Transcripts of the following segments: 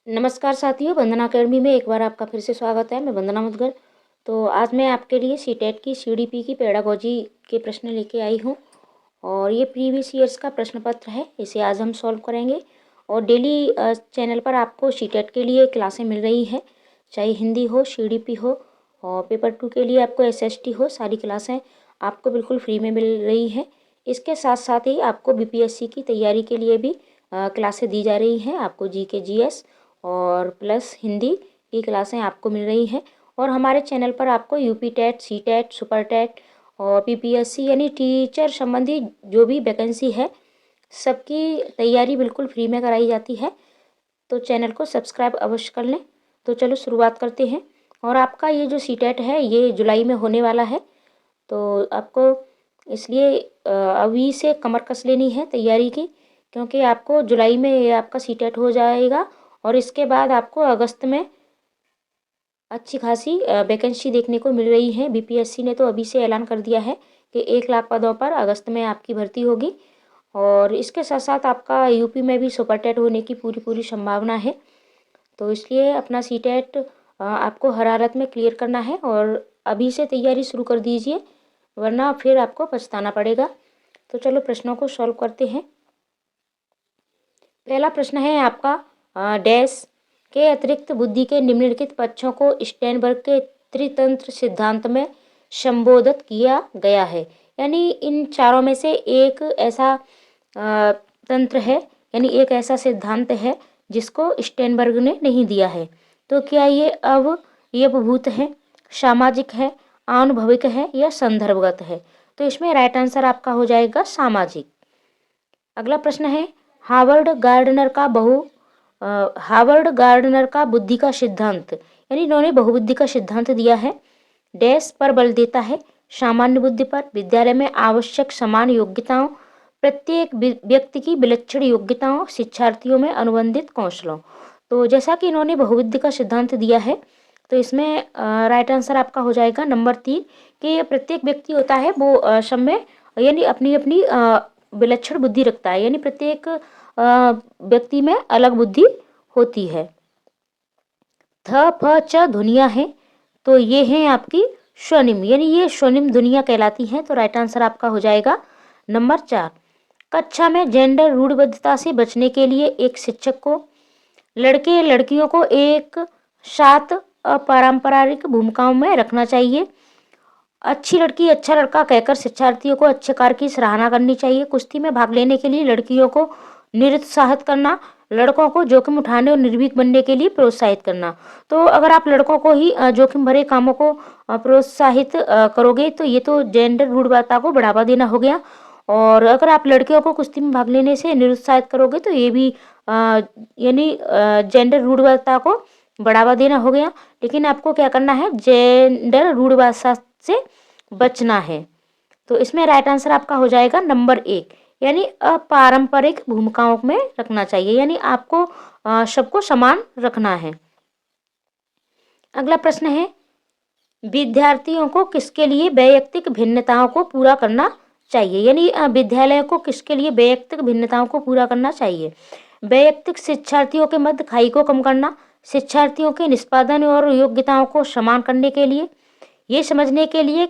नमस्कार साथियों, वंदना अकेडमी में एक बार आपका फिर से स्वागत है। मैं वंदना मुदगल। तो आज मैं आपके लिए सीटेट की सीडीपी की पेडागोजी के प्रश्न लेके आई हूँ और ये प्रीवियस ईयर्स का प्रश्न पत्र है। इसे आज हम सॉल्व करेंगे और डेली चैनल पर आपको सीटेट के लिए क्लासें मिल रही है, चाहे हिंदी हो, सीडीपी हो और पेपर 2 के लिए आपको एसएसटी हो। सारी क्लासें आपको बिल्कुल फ्री में मिल रही हैं। इसके साथ साथ ही आपको बीपीएससी की तैयारी के लिए भी क्लासें दी जा रही हैं। आपको जीके, जीएस और प्लस हिंदी की क्लासें आपको मिल रही हैं। और हमारे चैनल पर आपको UP TET, C TET, super TET और पीपीएससी यानी टीचर संबंधी जो भी वैकेंसी है, सबकी तैयारी बिल्कुल फ्री में कराई जाती है। तो चैनल को सब्सक्राइब अवश्य कर लें। तो चलो शुरुआत करते हैं। और आपका ये जो सी टेट है ये जुलाई में होने वाला है, तो आपको इसलिए अभी से कमर कस लेनी है तैयारी की, क्योंकि आपको जुलाई में ये आपका सी टेट हो जाएगा और इसके बाद आपको अगस्त में अच्छी खासी वैकेंसी देखने को मिल रही है। बीपीएससी ने तो अभी से ऐलान कर दिया है कि 1 लाख पदों पर अगस्त में आपकी भर्ती होगी। और इसके साथ साथ आपका यूपी में भी सुपर टेट होने की पूरी पूरी संभावना है। तो इसलिए अपना सी टेट आपको हर हालत में क्लियर करना है और अभी से तैयारी शुरू कर दीजिए, वरना फिर आपको पछताना पड़ेगा। तो चलो प्रश्नों को सॉल्व करते हैं। पहला प्रश्न है आपका, डैश के अतिरिक्त बुद्धि के निम्नलिखित पक्षों को स्टेनबर्ग के त्रितंत्र सिद्धांत में संबोधित किया गया है। यानी इन चारों में से एक ऐसा तंत्र है, यानी एक ऐसा सिद्धांत है जिसको स्टेनबर्ग ने नहीं दिया है। तो क्या ये अवयवभूत है, सामाजिक है, आनुभविक है या संदर्भगत है? तो इसमें राइट आंसर आपका हो जाएगा सामाजिक। अगला प्रश्न है, हावर्ड गार्डनर का बुद्धि का सिद्धांत, यानी इन्होंने बहुबुद्धि का सिद्धांत दिया है, डैश पर बल देता है, सामान्य बुद्धि पर, विद्यालय में आवश्यक समान योग्यताओं, प्रत्येक व्यक्ति की विलक्षण योग्यताओं, शिक्षार्थियों में अनुबंधित कौशलों। तो जैसा कि इन्होंने बहुबुद्धि का सिद्धांत दिया है, तो इसमें राइट आंसर आपका हो जाएगा नंबर 3 कि प्रत्येक व्यक्ति होता है वो सब में यानी अपनी अपनी विलक्षण बुद्धि रखता है, यानी प्रत्येक व्यक्ति में अलग बुद्धि होती है। थ फ च ध्वनियाँ हैं, तो ये हैं आपकी स्वनिम, यानी ये स्वनिम ध्वनियाँ कहलाती हैं। तो राइट आंसर आपका हो जाएगा नंबर 4। कक्षा में जेंडर रूढ़िबद्धता से बचने के लिए एक शिक्षक को लड़के लड़कियों को एक साथ अपारंपरिक भूमिकाओं में रखना चाहिए। अच्छी लड़की अच्छा लड़का कहकर शिक्षार्थियों को अच्छे कार्य की सराहना करनी चाहिए। कुश्ती में भाग लेने के लिए लड़कियों को निरुत्साहित करना, लड़कों को जोखिम उठाने और निर्भीक बनने के लिए प्रोत्साहित करना। तो अगर आप लड़कों को ही जोखिम भरे कामों को प्रोत्साहित करोगे तो ये तो जेंडर रूढ़िवादिता को बढ़ावा देना हो गया। और अगर आप लड़कियों को कुश्ती में भाग लेने से निरुत्साहित करोगे तो ये भी यानी जेंडर रूढ़िवादिता को बढ़ावा देना हो गया। लेकिन आपको क्या करना है, जेंडर रूढ़िवादिता से बचना है। तो इसमें राइट आंसर आपका हो जाएगा नंबर 1, यानी अपारंपरिक भूमिकाओं में रखना चाहिए, यानी आपको सबको समान रखना है। अगला प्रश्न है, विद्यार्थियों को किसके लिए वैयक्तिक भिन्नताओं को पूरा करना चाहिए, यानी विद्यालय को किसके लिए वैयक्तिक भिन्नताओं को पूरा करना चाहिए? वैयक्तिक शिक्षार्थियों के मध्य खाई को कम करना, शिक्षार्थियों के निष्पादन और योग्यताओं को समान करने के लिए, ये समझने के लिए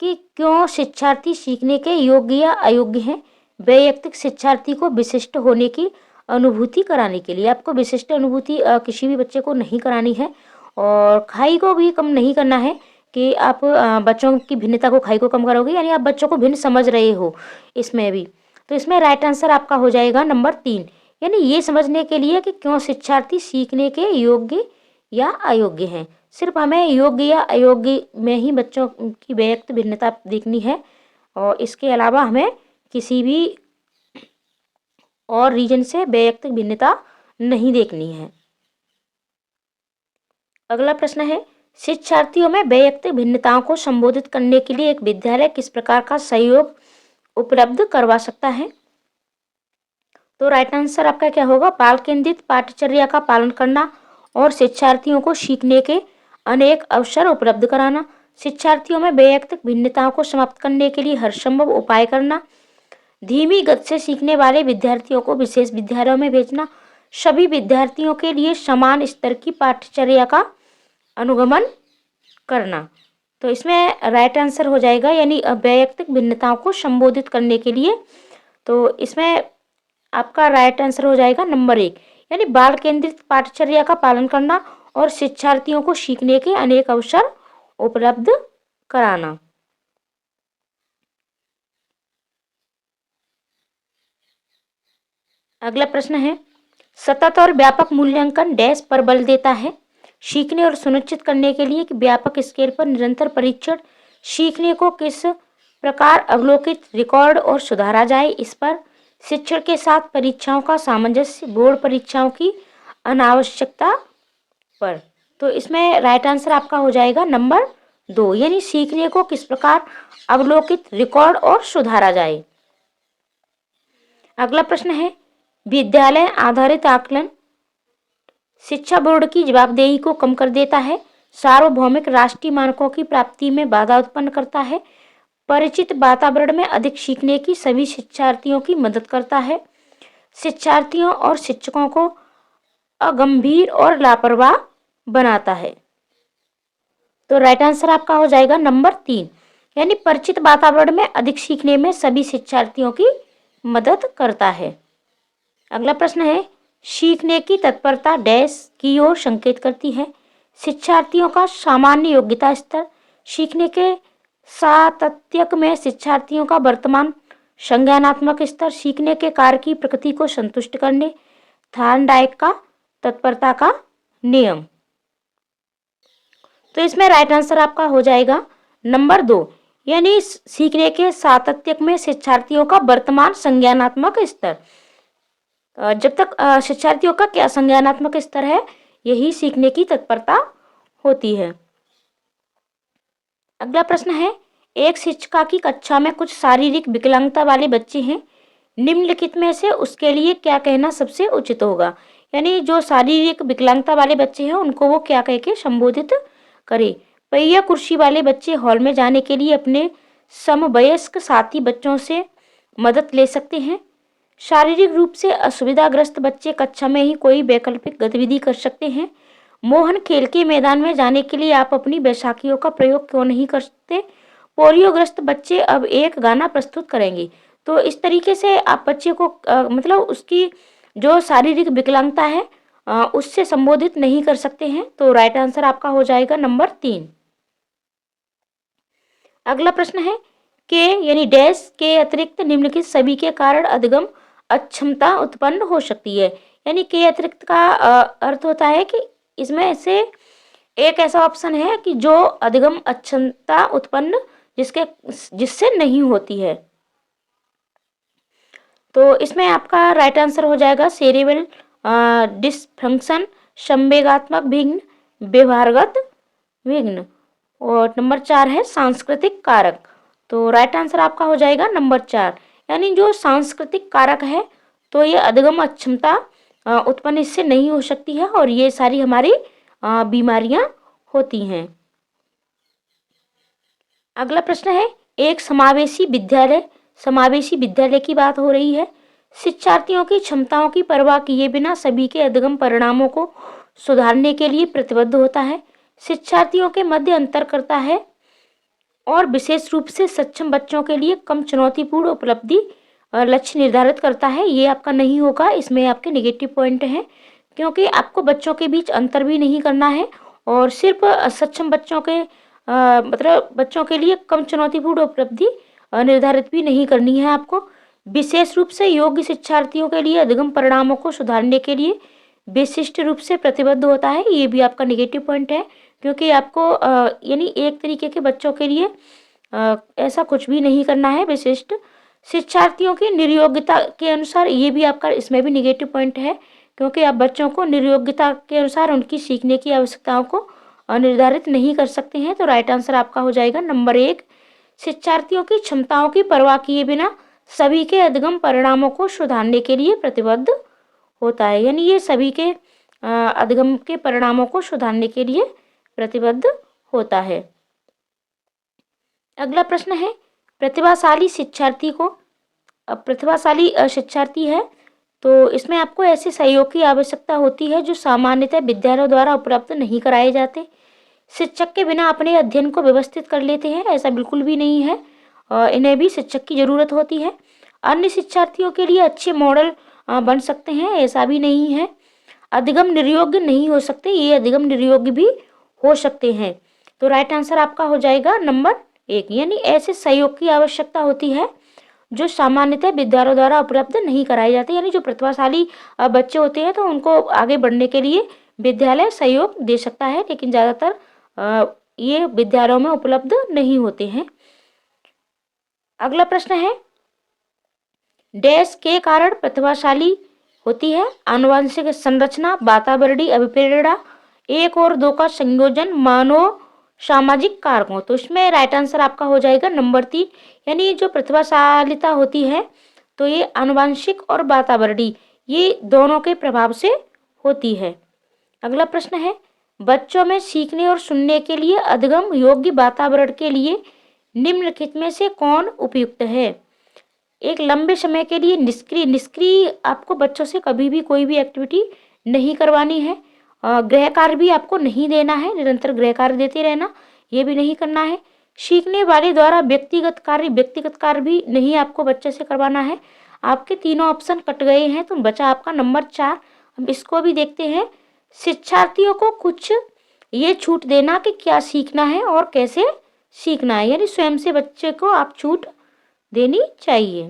कि क्यों शिक्षार्थी सीखने के योग्य या अयोग्य हैं, वैयक्तिक शिक्षार्थी को विशिष्ट होने की अनुभूति कराने के लिए। आपको विशिष्ट अनुभूति किसी भी बच्चे को नहीं करानी है और खाई को भी कम नहीं करना है कि आप बच्चों की भिन्नता को खाई को कम करोगे, यानी आप बच्चों को भिन्न समझ रहे हो इसमें भी। तो इसमें राइट आंसर आपका हो जाएगा नंबर 3, यानी ये समझने के लिए कि क्यों शिक्षार्थी सीखने के योग्य या अयोग्य हैं। सिर्फ हमें योग्य या अयोग्य में ही बच्चों की व्यक्तिगत भिन्नता देखनी है और इसके अलावा हमें किसी भी और रीजन से व्यक्तिगत भिन्नता नहीं देखनी है। अगला प्रश्न है, शिक्षार्थियों में व्यक्तिगत भिन्नताओं को संबोधित करने के लिए एक विद्यालय किस प्रकार का सहयोग उपलब्ध करवा सकता है? तो राइट आंसर आपका क्या होगा, बाल केंद्रित पाठ्यचर्या का पालन करना और शिक्षार्थियों को सीखने के अनेक अवसर उपलब्ध कराना, शिक्षार्थियों में व्यक्तिगत भिन्नताओं को समाप्त करने के लिए हर संभव उपाय करना, धीमी गति से सीखने वाले विद्यार्थियों को विशेष विद्यालयों में भेजना, सभी विद्यार्थियों के लिए समान स्तर की पाठ्यचर्या का अनुगमन करना। तो इसमें राइट आंसर हो जाएगा यानी वैयक्तिक भिन्नताओं को संबोधित करने के लिए। तो इसमें आपका राइट आंसर हो जाएगा नंबर 1 यानी बाल केंद्रित पाठ्यचर्या का पालन करना और शिक्षार्थियों को सीखने के अनेक अवसर उपलब्ध कराना। अगला प्रश्न है, सतत और व्यापक मूल्यांकन डैश पर बल देता है। सीखने और सुनिश्चित करने के लिए कि व्यापक स्केल पर निरंतर परीक्षण सीखने को किस प्रकार अवलोकित, रिकॉर्ड और सुधारा जाए, इस पर शिक्षण के साथ परीक्षाओं का सामंजस्य, बोर्ड परीक्षाओं की अनावश्यकता पर। तो इसमें राइट आंसर आपका हो जाएगा नंबर 2 यानी सीखने को किस प्रकार अवलोकित, रिकॉर्ड और सुधारा जाए। अगला प्रश्न है, विद्यालय आधारित आकलन शिक्षा बोर्ड की जवाबदेही को कम कर देता है, सार्वभौमिक राष्ट्रीय मानकों की प्राप्ति में बाधा उत्पन्न करता है, परिचित वातावरण में अधिक सीखने की सभी शिक्षार्थियों की मदद करता है, शिक्षार्थियों और शिक्षकों को अगंभीर और लापरवाह बनाता है। तो राइट आंसर आपका हो जाएगा नंबर 3 यानी परिचित वातावरण में अधिक सीखने में सभी शिक्षार्थियों की मदद करता है। अगला प्रश्न है, सीखने की तत्परता डैश की ओर संकेत करती है। शिक्षार्थियों का सामान्य योग्यता स्तर, सीखने के सातत्यक में शिक्षार्थियों का वर्तमान संज्ञानात्मक स्तर, सीखने के कार्य की प्रकृति को संतुष्ट करने, थॉर्नडाइक का तत्परता का नियम। तो इसमें राइट आंसर आपका हो जाएगा नंबर 2 यानी सीखने के सातत्यक में शिक्षार्थियों का वर्तमान संज्ञानात्मक स्तर। जब तक शिक्षार्थियों का क्या संज्ञानात्मक स्तर है, यही सीखने की तत्परता होती है। अगला प्रश्न है, एक शिक्षिका की कक्षा में कुछ शारीरिक विकलांगता वाले बच्चे हैं, निम्नलिखित में से उसके लिए क्या कहना सबसे उचित होगा। यानी जो शारीरिक विकलांगता वाले बच्चे हैं उनको वो क्या कह के संबोधित करे। पहिया कुर्सी वाले बच्चे हॉल में जाने के लिए अपने समवयस्क साथी बच्चों से मदद ले सकते हैं। शारीरिक रूप से असुविधाग्रस्त बच्चे कक्षा में ही कोई वैकल्पिक गतिविधि कर सकते हैं। मोहन खेल के मैदान में जाने के लिए आप अपनी बैसाखियों का प्रयोग क्यों नहीं कर सकते। पोलियोग्रस्त बच्चे अब एक गाना प्रस्तुत करेंगे। तो इस तरीके से आप बच्चे को मतलब उसकी जो शारीरिक विकलांगता है उससे संबोधित नहीं कर सकते हैं। तो राइट आंसर आपका हो जाएगा नंबर 3। अगला प्रश्न है, के यानी डैश के अतिरिक्त निम्नलिखित सभी के कारण अधिगम अक्षमता उत्पन्न हो सकती है। यानी के अतिरिक्त का अर्थ होता है कि इसमें से एक ऐसा ऑप्शन है कि जो अधिगम अक्षमता उत्पन्न जिससे नहीं होती है। तो इसमें आपका राइट आंसर हो जाएगा सेरेब्रल डिसफंक्शन, संवेगात्मक विघ्न, व्यवहारगत विघ्न, और नंबर 4 है सांस्कृतिक कारक। तो राइट आंसर आपका हो जाएगा नंबर 4 यानी जो सांस्कृतिक कारक है तो ये अधिगम अक्षमता उत्पन्न इससे नहीं हो सकती है और ये सारी हमारी बीमारियां होती हैं। अगला प्रश्न है, एक समावेशी विद्यालय की बात हो रही है। शिक्षार्थियों की क्षमताओं की परवाह किए बिना सभी के अधिगम परिणामों को सुधारने के लिए प्रतिबद्ध होता है, शिक्षार्थियों के मध्य अंतर करता है और विशेष रूप से सक्षम बच्चों के लिए कम चुनौतीपूर्ण उपलब्धि लक्ष्य निर्धारित करता है। ये आपका नहीं होगा, इसमें आपके नेगेटिव पॉइंट हैं क्योंकि आपको बच्चों के बीच अंतर भी नहीं करना है और सिर्फ सक्षम बच्चों के मतलब बच्चों के लिए कम चुनौतीपूर्ण उपलब्धि निर्धारित भी नहीं करनी है आपको। विशेष रूप से योग्य शिक्षार्थियों के लिए अधिगम परिणामों को सुधारने के लिए विशिष्ट रूप से प्रतिबद्ध होता है, ये भी आपका नेगेटिव पॉइंट है क्योंकि आपको यानी एक तरीके के बच्चों के लिए ऐसा कुछ भी नहीं करना है। विशिष्ट शिक्षार्थियों की निर्योग्यता के अनुसार, ये भी आपका इसमें भी नेगेटिव पॉइंट है क्योंकि आप बच्चों को निर्योग्यता के अनुसार उनकी सीखने की आवश्यकताओं को निर्धारित नहीं कर सकते हैं। तो राइट आंसर आपका हो जाएगा नंबर 1 शिक्षार्थियों की क्षमताओं की परवाह किए बिना सभी के अधिगम परिणामों को सुधारने के लिए प्रतिबद्ध होता है। यानी ये सभी के अधिगम के परिणामों को सुधारने के लिए प्रतिबद्ध होता है। अगला प्रश्न है, प्रतिभाशाली शिक्षार्थी है तो इसमें आपको ऐसे सहयोग की आवश्यकता होती है जो सामान्यतः विद्यालयों द्वारा उपलब्ध नहीं कराए जाते। शिक्षक के बिना अपने अध्ययन को व्यवस्थित कर लेते हैं, ऐसा बिल्कुल भी नहीं है। इन्हें भी शिक्षक की ज़रूरत होती है। अन्य शिक्षार्थियों के लिए अच्छे मॉडल बन सकते हैं, ऐसा भी नहीं है। अधिगम निर्योग्य नहीं हो सकते, ये अधिगम निर्योग्य भी हो सकते हैं। तो राइट आंसर आपका हो जाएगा नंबर 1, यानी ऐसे सहयोग की आवश्यकता होती है जो सामान्यतः विद्यालयों द्वारा उपलब्ध नहीं कराए जाते। यानी जो प्रतिभाशाली बच्चे होते हैं तो उनको आगे बढ़ने के लिए विद्यालय सहयोग दे सकता है, लेकिन ज़्यादातर ये विद्यालयों में उपलब्ध नहीं होते हैं। अगला प्रश्न है, डैश के कारण प्रतिभाशाली होती है? आनुवंशिक संरचना, वातावरणीय अभिप्रेरणा, 1 और 2 का संयोजन, मानव सामाजिक कारकों। तो इसमें राइट आंसर आपका हो जाएगा नंबर 3, यानी जो प्रतिभाशालिता होती है तो ये आनुवंशिक और वातावरणीय, ये दोनों के प्रभाव से होती है। अगला प्रश्न है, बच्चों में सीखने और सुनने के लिए अधिगम योग्य वातावरण के लिए निम्नलिखित में से कौन उपयुक्त है? एक लंबे समय के लिए निष्क्रिय आपको बच्चों से कभी भी कोई भी एक्टिविटी नहीं करवानी है। गृह कार्य भी आपको नहीं देना है, निरंतर गृह कार्य देते रहना, ये भी नहीं करना है। सीखने वाले द्वारा व्यक्तिगत कार्य भी नहीं आपको बच्चे से करवाना है। आपके तीनों ऑप्शन कट गए हैं, तो बचा आपका नंबर 4। अब इसको भी देखते हैं। शिक्षार्थियों को कुछ ये छूट देना कि क्या सीखना है और कैसे सीखना है, यानी स्वयं से बच्चे को आप छूट देनी चाहिए।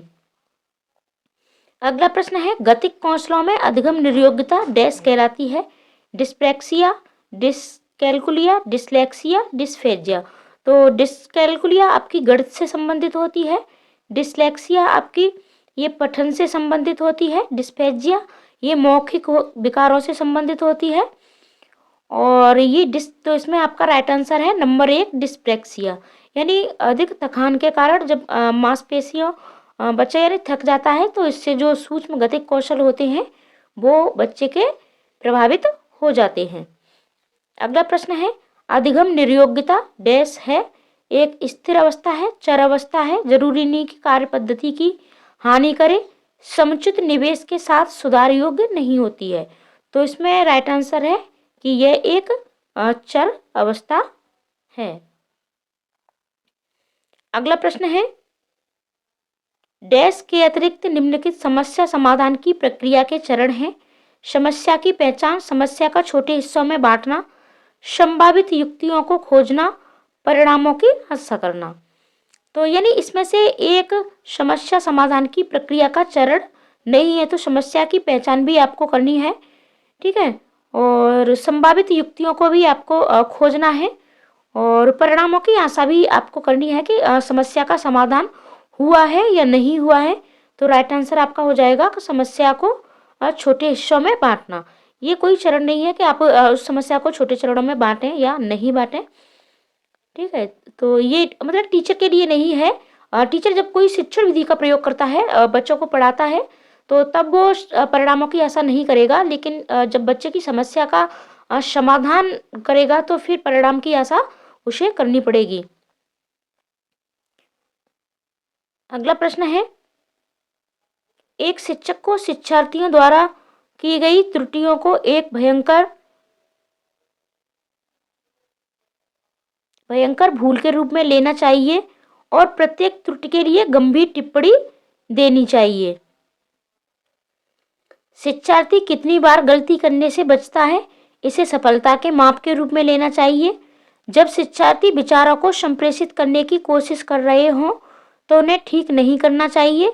अगला प्रश्न है, गतिक कौशलों में अधिगम निर्योग्यता डैश कहलाती है? Dyspraxia, dyscalculia, dyslexia, dysphagia. तो डिसकैल्कुलिया आपकी गणित से संबंधित होती है, डिसलेक्सिया आपकी ये पठन से संबंधित होती है, डिस्फेजिया ये मौखिक विकारों से संबंधित होती है, और ये तो इसमें आपका राइट आंसर है नंबर 1 डिस्प्रैक्सिया, यानी अधिक थकान के कारण जब मांसपेशियों बच्चा यानी थक जाता है तो इससे जो सूक्ष्म गतिक कौशल होते हैं वो बच्चे के प्रभावित हो जाते हैं। अगला प्रश्न है, अधिगम निर्योग्यता डैश है? एक स्थिर अवस्था है, चर अवस्था है, जरूरी नहीं कि कार्य पद्धति की हानि करे, समुचित निवेश के साथ सुधार योग्य नहीं होती है। तो इसमें राइट आंसर है कि यह एक चर अवस्था है। अगला प्रश्न है, डैश के अतिरिक्त निम्नलिखित समस्या समाधान की प्रक्रिया के चरण हैं? समस्या की पहचान, समस्या का छोटे हिस्सों में बांटना, संभावित युक्तियों को खोजना, परिणामों की व्याख्या करना। तो यानी इसमें से एक समस्या समाधान की प्रक्रिया का चरण नहीं है, तो समस्या की पहचान भी आपको करनी है, ठीक है, और संभावित युक्तियों को भी आपको खोजना है, और परिणामों की आशा भी आपको करनी है कि समस्या का समाधान हुआ है या नहीं हुआ है। तो राइट आंसर आपका हो जाएगा कि समस्या को छोटे हिस्सों में बांटना। ये कोई चरण नहीं है कि आप उस समस्या को छोटे चरणों में बांटें या नहीं बांटें, ठीक है। तो ये मतलब टीचर के लिए नहीं है। टीचर जब कोई शिक्षण विधि का प्रयोग करता है, बच्चों को पढ़ाता है, तो तब वो परिणामों की आशा नहीं करेगा, लेकिन जब बच्चे की समस्या का समाधान करेगा तो फिर परिणाम की आशा उसे करनी पड़ेगी। अगला प्रश्न है, एक शिक्षक को शिक्षार्थियों द्वारा की गई त्रुटियों को एक भयंकर भूल के रूप में लेना चाहिए और प्रत्येक त्रुटि के लिए गंभीर टिप्पणी देनी चाहिए। शिक्षार्थी कितनी बार गलती करने से बचता है, इसे सफलता के माप के रूप में लेना चाहिए। जब शिक्षार्थी विचारों को संप्रेषित करने की कोशिश कर रहे हों तो उन्हें ठीक नहीं करना चाहिए।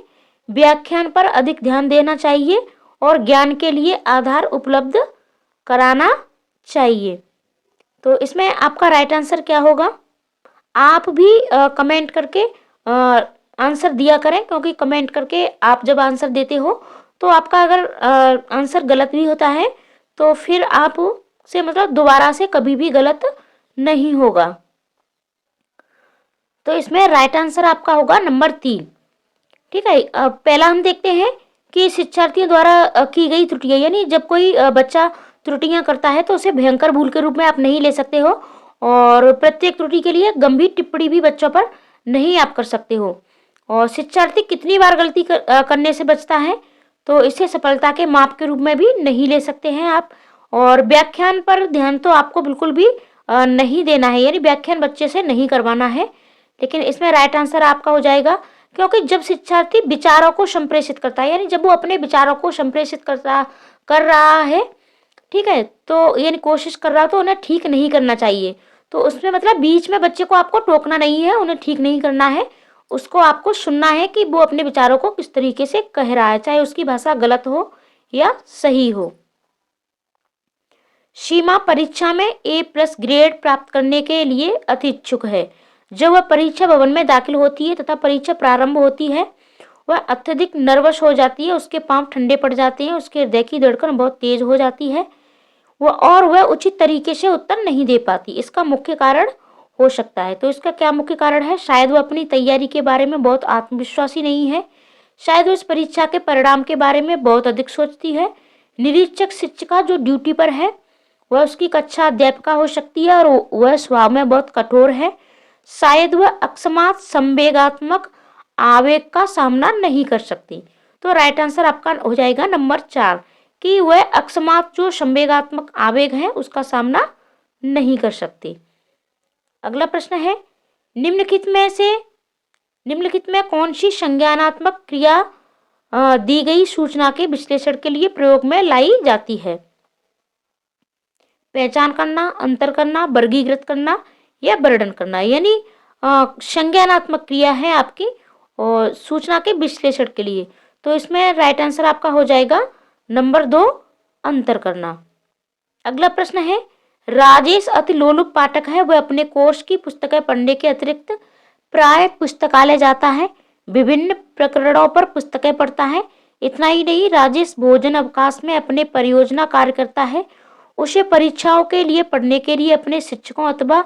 व्याख्यान पर अधिक ध्यान देना चाहिए और ज्ञान के लिए आधार उपलब्ध कराना चाहिए। तो इसमें आपका राइट आंसर क्या होगा? आप भी कमेंट करके आंसर दिया करें, क्योंकि कमेंट करके आप जब आंसर देते हो तो आपका अगर आंसर गलत भी होता है तो फिर आप से मतलब दोबारा से कभी भी गलत नहीं होगा। तो इसमें राइट आंसर आपका होगा नंबर 3, ठीक है। पहला हम देखते हैं कि शिक्षार्थियों द्वारा की गई त्रुटियां, यानी जब कोई बच्चा त्रुटियां करता है तो उसे भयंकर भूल के रूप में आप नहीं ले सकते हो, और प्रत्येक त्रुटि के लिए गंभीर टिप्पणी भी बच्चों पर नहीं आप कर सकते हो। और शिक्षार्थी कितनी बार गलती करने से बचता है, तो इसे सफलता के माप के रूप में भी नहीं ले सकते हैं आप। और व्याख्यान पर ध्यान तो आपको बिल्कुल भी नहीं देना है, यानी व्याख्यान बच्चे से नहीं करवाना है। लेकिन इसमें राइट आंसर आपका हो जाएगा, क्योंकि जब शिक्षार्थी विचारों को संप्रेषित करता है, यानी जब वो अपने विचारों को संप्रेषित कर रहा है, ठीक है, तो यानी कोशिश कर रहा हो, तो उन्हें ठीक नहीं करना चाहिए। तो उसमें मतलब बीच में बच्चे को आपको टोकना नहीं है, उन्हें ठीक नहीं करना है, उसको आपको सुनना है कि वो अपने विचारों को किस तरीके से कह रहा है, चाहे उसकी भाषा गलत हो या सही हो। सीमा परीक्षा में A+ ग्रेड प्राप्त करने के लिए अति इच्छुक है। जब वह परीक्षा भवन में दाखिल होती है तथा परीक्षा प्रारंभ होती है, वह अत्यधिक नर्वस हो जाती है, उसके पांव ठंडे पड़ जाते हैं, उसके हृदय की धड़कन बहुत तेज हो जाती है, वह उचित तरीके से उत्तर नहीं दे पाती। इसका मुख्य कारण हो सकता है। तो इसका क्या मुख्य कारण है? शायद वो अपनी तैयारी के बारे में बहुत आत्मविश्वासी नहीं है, शायद वो इस परीक्षा के परिणाम के बारे में बहुत अधिक सोचती है। निरीक्षक शिक्षिका जो ड्यूटी पर है वह उसकी कक्षा अध्यापिका हो सकती है और वह स्वभाव में बहुत कठोर है। शायद वह अकस्मात संवेगात्मक आवेग का सामना नहीं कर सकती। तो राइट आंसर आपका हो जाएगा नंबर 4 कि वह अकस्मात जो संवेगात्मक आवेग है उसका सामना नहीं कर सकती। अगला प्रश्न है, निम्नलिखित में कौन सी संज्ञानात्मक क्रिया दी गई सूचना के विश्लेषण के लिए प्रयोग में लाई जाती है? पहचान करना, अंतर करना, वर्गीकृत करना या वर्णन करना, यानी संज्ञानात्मक क्रिया है आपकी और सूचना के विश्लेषण के लिए। तो इसमें राइट आंसर आपका हो जाएगा नंबर 2 अंतर करना। अगला प्रश्न है, राजेश अति लोलुप पाठक है, वह अपने कोर्स की पुस्तकें पढ़ने के अतिरिक्त प्राय पुस्तकालय जाता है, विभिन्न प्रकरणों पर पुस्तकें पढ़ता है। इतना ही नहीं, राजेश भोजन अवकाश में अपने परियोजना कार्य करता है। उसे परीक्षाओं के लिए पढ़ने के लिए अपने शिक्षकों अथवा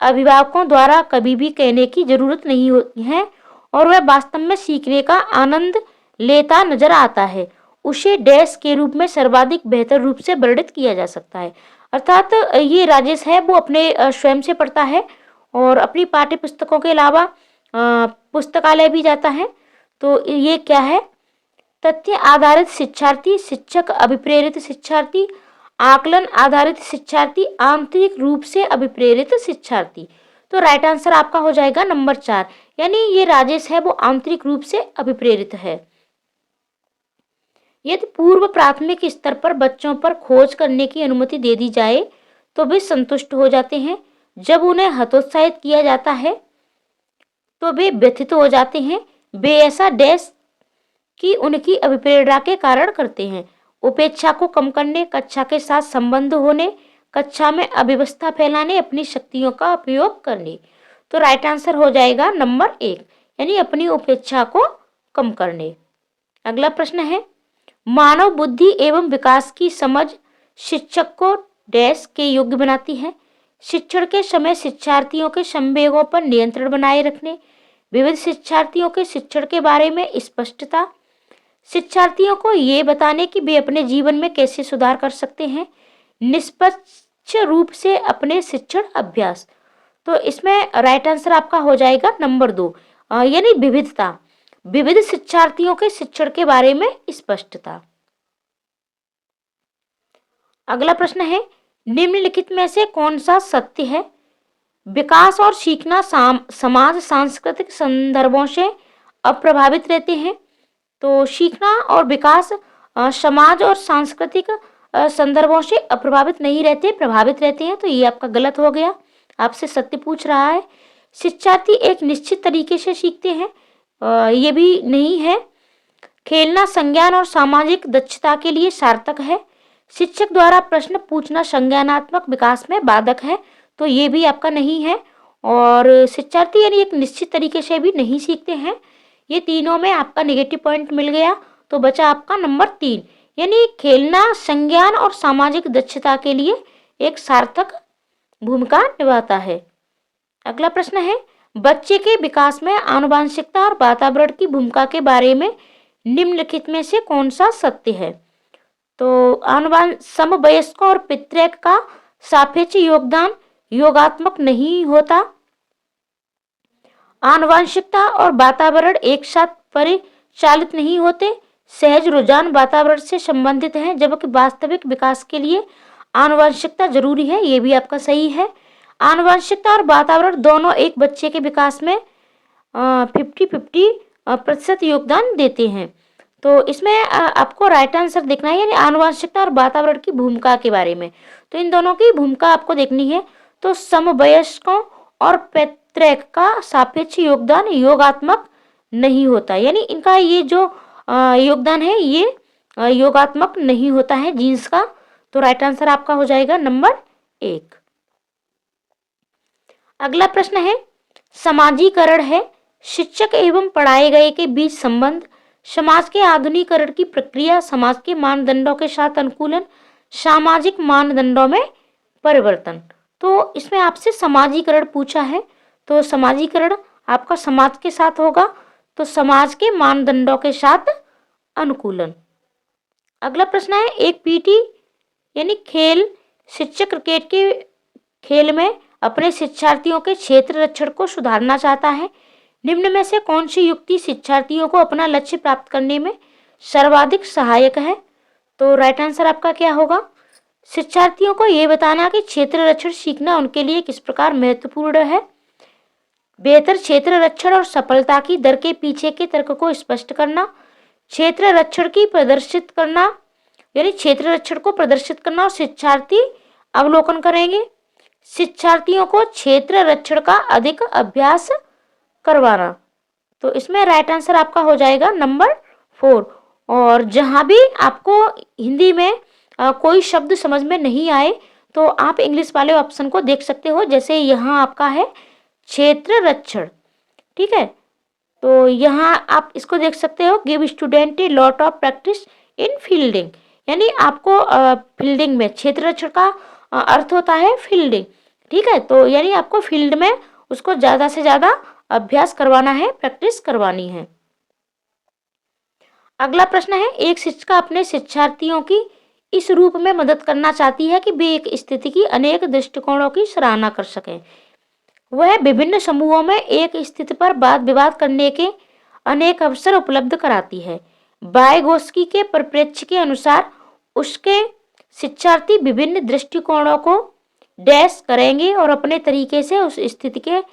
अभिभावकों द्वारा कभी भी कहने की जरूरत नहीं होती है और वह वास्तव में सीखने का आनंद लेता नजर आता है। उसे डैश के रूप में सर्वाधिक बेहतर रूप से वर्णित किया जा सकता है। अर्थात ये राजेश है वो अपने स्वयं से पढ़ता है और अपनी पाठ्य पुस्तकों के अलावा पुस्तकालय भी जाता है। तो ये क्या है? तथ्य आधारित शिक्षार्थी, शिक्षक अभिप्रेरित शिक्षार्थी, आकलन आधारित शिक्षार्थी, आंतरिक रूप से अभिप्रेरित शिक्षार्थी। तो राइट आंसर आपका हो जाएगा नंबर 4, यानी ये राजेश है वो आंतरिक रूप से अभिप्रेरित है। यदि पूर्व प्राथमिक स्तर पर बच्चों पर खोज करने की अनुमति दे दी जाए तो वे संतुष्ट हो जाते हैं। जब उन्हें हतोत्साहित किया जाता है तो वे व्यथित हो जाते हैं। वे ऐसा डैश की उनकी अभिप्रेरणा के कारण करते हैं। उपेक्षा को कम करने, कक्षा के साथ संबंध होने, कक्षा में अव्यवस्था फैलाने, अपनी शक्तियों का उपयोग करने। तो राइट आंसर हो जाएगा नंबर 1, यानी अपनी उपेक्षा को कम करने। अगला प्रश्न है, मानव बुद्धि एवं विकास की समझ शिक्षक को डैश के योग्य बनाती है। शिक्षण के समय शिक्षार्थियों के संवेगों पर नियंत्रण बनाए रखने, विविध शिक्षार्थियों के शिक्षण के बारे में स्पष्टता, शिक्षार्थियों को ये बताने कि वे अपने जीवन में कैसे सुधार कर सकते हैं, निष्पक्ष रूप से अपने शिक्षण अभ्यास। तो इसमें राइट आंसर आपका हो जाएगा नंबर 2, यानी विविधता, विविध शिक्षार्थियों के शिक्षण के बारे में स्पष्टता। अगला प्रश्न है, निम्नलिखित में से कौन सा सत्य है? विकास और सीखना समाज सांस्कृतिक संदर्भों से अप्रभावित रहते हैं। तो सीखना और विकास समाज और सांस्कृतिक संदर्भों से अप्रभावित नहीं रहते, प्रभावित रहते हैं। तो ये आपका गलत हो गया, आपसे सत्य पूछ रहा है। शिक्षार्थी एक निश्चित तरीके से सीखते हैं, ये भी नहीं है। खेलना संज्ञान और सामाजिक दक्षता के लिए सार्थक है। शिक्षक द्वारा प्रश्न पूछना संज्ञानात्मक विकास में बाधक है। तो ये भी आपका नहीं है। और शिक्षार्थी यानी एक निश्चित तरीके से भी नहीं सीखते हैं। ये तीनों में आपका नेगेटिव पॉइंट मिल गया। तो बचा आपका नंबर 3, यानी खेलना संज्ञान और सामाजिक दक्षता के लिए एक सार्थक भूमिका निभाता है। अगला प्रश्न है, बच्चे के विकास में आनुवंशिकता और वातावरण की भूमिका के बारे में निम्नलिखित में से कौन सा सत्य है? तो समवयस्कों और पितृक का सापेक्ष योगदान योगात्मक नहीं होता। आनुवंशिकता और वातावरण एक साथ परिचालित नहीं होते। सहज रुझान वातावरण से संबंधित हैं, जबकि वास्तविक विकास के लिए आनुवंशिकता जरूरी है। ये भी आपका सही है। आनुवंशिकता और वातावरण दोनों एक बच्चे के विकास में 50-50% योगदान देते हैं। तो इसमें आपको राइट आंसर देखना है, यानी आनुवंशिकता और वातावरण की भूमिका के बारे में। तो इन दोनों की भूमिका आपको देखनी है। तो समवयस्कों और पैतृक का सापेक्ष योगदान योगात्मक नहीं होता, यानी इनका ये जो योगदान है ये योगात्मक नहीं होता है जीन्स का। तो राइट आंसर आपका हो जाएगा नंबर 1। अगला प्रश्न है, समाजीकरण है शिक्षक एवं पढ़ाए गए के बीच संबंध, समाज के आधुनिकीकरण की प्रक्रिया, समाज के मानदंडों के साथ अनुकूलन, सामाजिक मानदंडों में परिवर्तन। तो इसमें आपसे समाजीकरण पूछा है, तो समाजीकरण आपका समाज के साथ होगा, तो समाज के मानदंडों के साथ अनुकूलन। अगला प्रश्न है, एक पीटी यानी खेल शिक्षक क्रिकेट के खेल में अपने शिक्षार्थियों के क्षेत्र रक्षण को सुधारना चाहता है। निम्न में से कौन सी युक्ति शिक्षार्थियों को अपना लक्ष्य प्राप्त करने में सर्वाधिक सहायक है? तो राइट आंसर आपका क्या होगा? शिक्षार्थियों को यह बताना कि क्षेत्र रक्षण सीखना उनके लिए किस प्रकार महत्वपूर्ण है। बेहतर क्षेत्र रक्षण और सफलता की दर के पीछे के तर्क को स्पष्ट करना, क्षेत्र रक्षण की प्रदर्शित करना, यानी क्षेत्र रक्षण को प्रदर्शित करना और शिक्षार्थी अवलोकन करेंगे। शिक्षार्थियों को क्षेत्र रक्षण का अधिक अभ्यास करवाना। तो इसमें राइट आंसर आपका हो जाएगा नंबर 4। और जहां भी आपको हिंदी में कोई शब्द समझ में नहीं आए तो आप इंग्लिश वाले ऑप्शन को देख सकते हो, जैसे यहाँ आपका है क्षेत्र रक्षण, ठीक है। तो यहाँ आप इसको देख सकते हो, give student a lot of practice in fielding, यानी आपको फील्डिंग में क्षेत्र रक्षण का अर्थ होता है फील्डिंग, ठीक है। तो यानी आपको फील्ड में उसको ज़्यादा से ज़्यादा अभ्यास करवाना है, प्रैक्टिस करवानी है। अगला प्रश्न है, एक शिक्षिका अपने शिक्षार्थियों की इस रूप में मदद करना चाहती है कि वे एक स्थिति की अनेक दृष्टिकोणों की सराहना कर सकें। वह विभिन्न समूहों में एक स्थिति पर वाद विवाद करने के अनेक अवसर उपलब्ध कराती है। वाइगोत्स्की के परिप्रेक्ष्य के अनुसार उसके शिक्षार्थी विभिन्न दृष्टिकोणों को डैश करेंगे और अपने तरीके से उस स्थिति के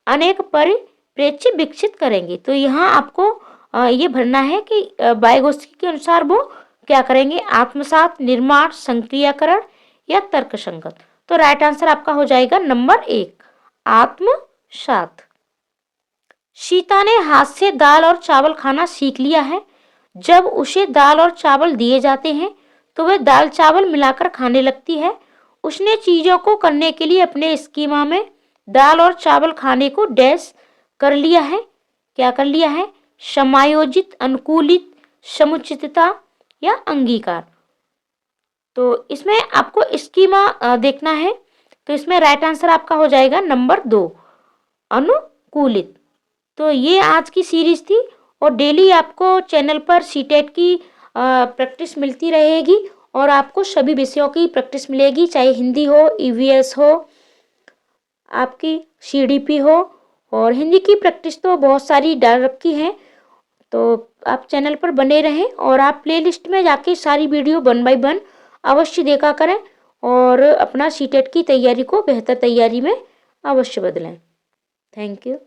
अनेक परिप्रेक्ष्य विकसित करेंगे। तो यहाँ आपको ये भरना है कि वाइगोत्स्की के अनुसार वो क्या करेंगे, आत्मसात, निर्माण, संक्रियाकरण या तर्कसंगत। तो राइट आंसर आपका हो जाएगा नंबर 1, आत्मसात। सीता ने हाथ से दाल और चावल खाना सीख लिया है। जब उसे दाल और चावल दिए जाते हैं तो वह दाल चावल मिलाकर खाने लगती है। उसने चीजों को करने के लिए अपने स्कीमा में दाल और चावल खाने को डैश कर लिया है। क्या कर लिया है? समायोजित, अनुकूलित, समुचितता या अंगीकार। तो इसमें आपको स्कीमा देखना है, तो इसमें राइट आंसर आपका हो जाएगा नंबर 2, अनुकूलित। तो ये आज की सीरीज थी और डेली आपको चैनल पर सीटेट की प्रैक्टिस मिलती रहेगी और आपको सभी विषयों की प्रैक्टिस मिलेगी, चाहे हिंदी हो, ईवीएस हो, आपकी सीडीपी हो, और हिंदी की प्रैक्टिस तो बहुत सारी डाल रखी है। तो आप चैनल पर बने रहें और आप प्लेलिस्ट में जाके सारी वीडियो 1 बाय 1 अवश्य देखा करें और अपना सीटेट की तैयारी को बेहतर तैयारी में अवश्य बदलें। Thank you.